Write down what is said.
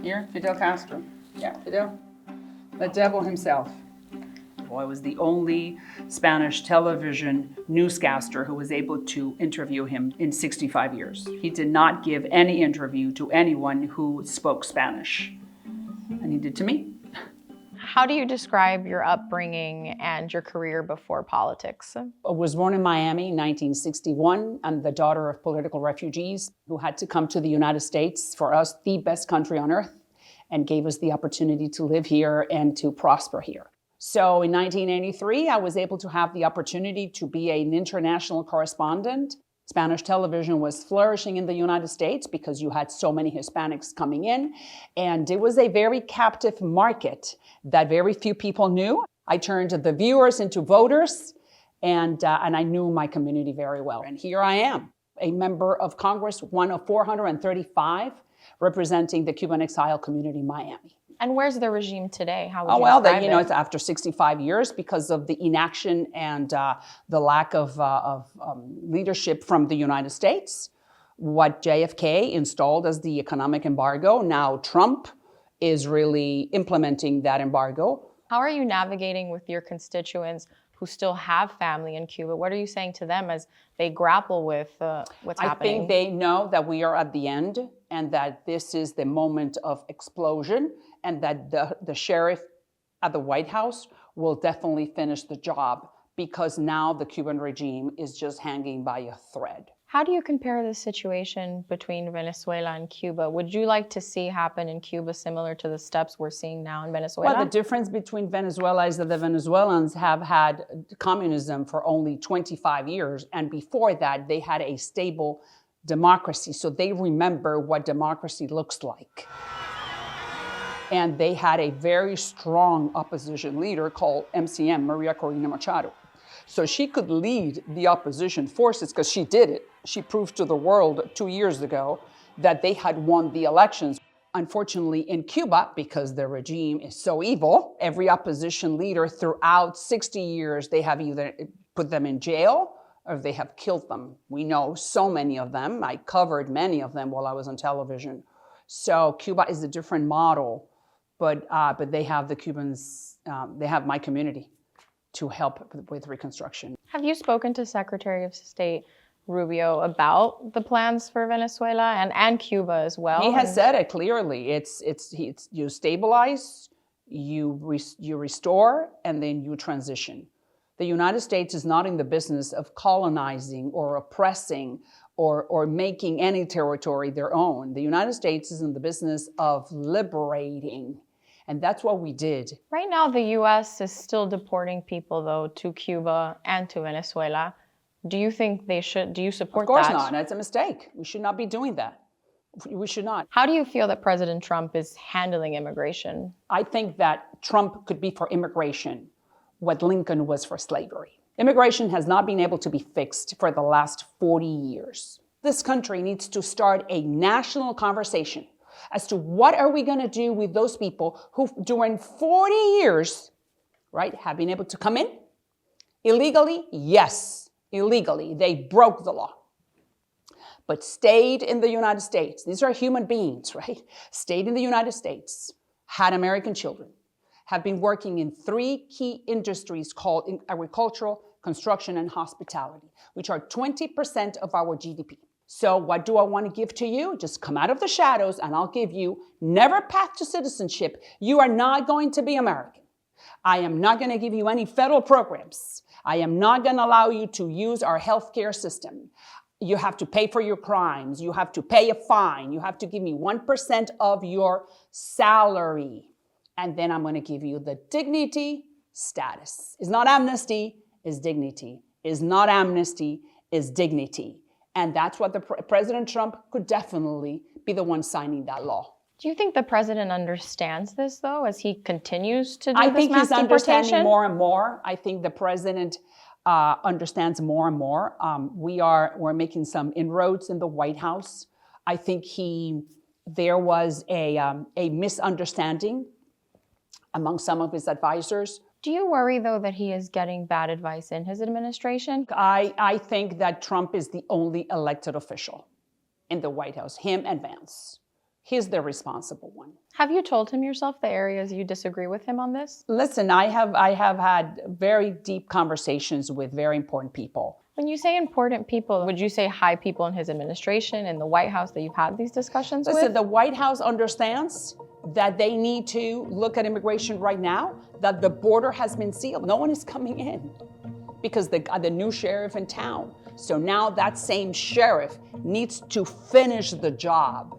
Here, Fidel Castro. Yeah, Fidel. The devil himself. Well, I was the only Spanish television newscaster who was able to interview him in 65 years. He did not give any interview to anyone who spoke Spanish, and he did to me. How do you describe your upbringing and your career before politics? I was born in Miami in 1961. I'm the daughter of political refugees who had to come to the United States, for us, the best country on earth, and gave us the opportunity to live here and to prosper here. So in 1983, I was able to have the opportunity to be an international correspondent. Spanish television was flourishing in the United States because you had so many Hispanics coming in, and it was a very captive market that very few people knew. I turned the viewers into voters, and I knew my community very well. And here I am, a member of Congress, one of 435, representing the Cuban exile community in Miami. And where's the regime today? How would you describe it? It's after 65 years because of the inaction and the lack of leadership from the United States. What JFK installed as the economic embargo, now Trump is really implementing that embargo. How are you navigating with your constituents who still have family in Cuba? What are you saying to them as they grapple with what's happening? I think they know that we are at the end and that this is the moment of explosion, and that the sheriff at the White House will definitely finish the job, because now the Cuban regime is just hanging by a thread. How do you compare the situation between Venezuela and Cuba? Would you like to see happen in Cuba similar to the steps we're seeing now in Venezuela? Well, the difference between Venezuela is that the Venezuelans have had communism for only 25 years, and before that they had a stable democracy, so they remember what democracy looks like. And they had a very strong opposition leader called MCM, Maria Corina Machado. So she could lead the opposition forces because she did it. She proved to the world 2 years ago that they had won the elections. Unfortunately, in Cuba, because the regime is so evil, every opposition leader throughout 60 years, they have either put them in jail or they have killed them. We know so many of them. I covered many of them while I was on television. So Cuba is a different model, but they have the Cubans, they have my community to help with reconstruction. Have you spoken to Secretary of State Rubio about the plans for Venezuela and Cuba as well? He has said it clearly. It's you stabilize, you restore, and then you transition. The United States is not in the business of colonizing or oppressing or making any territory their own. The United States is in the business of liberating. And that's what we did. Right now, the U.S. is still deporting people, though, to Cuba and to Venezuela. Do you think they should? Do you support that? Of course not. That's a mistake. We should not be doing that. We should not. How do you feel that President Trump is handling immigration? I think that Trump could be for immigration what Lincoln was for slavery. Immigration has not been able to be fixed for the last 40 years. This country needs to start a national conversation as to what are we going to do with those people who during 40 years, right, have been able to come in illegally? Yes, illegally. They broke the law, but stayed in the United States. These are human beings, right? Stayed in the United States, had American children, have been working in 3 key industries called agricultural, construction, and hospitality, which are 20% of our GDP. So what do I want to give to you? Just come out of the shadows and I'll give you never path to citizenship. You are not going to be American. I am not going to give you any federal programs. I am not going to allow you to use our healthcare system. You have to pay for your crimes. You have to pay a fine. You have to give me 1% of your salary. And then I'm going to give you the dignity status. It's not amnesty, it's dignity. It's not amnesty, it's dignity. And that's what President Trump could definitely be the one signing that law. Do you think the president understands this, though, as he continues to do I this think mass he's understanding deportation? more and more. I think the president understands more and more. We're making some inroads in the White House. I think there was a misunderstanding among some of his advisors. Do you worry, though, that he is getting bad advice in his administration? I think that Trump is the only elected official in the White House, him and Vance. He's the responsible one. Have you told him yourself the areas you disagree with him on this? Listen, I have had very deep conversations with very important people. When you say important people, would you say high people in his administration, in the White House that you've had these discussions Listen, with? the White House understands that they need to look at immigration right now, that the border has been sealed. No one is coming in because the new sheriff in town. So now that same sheriff needs to finish the job.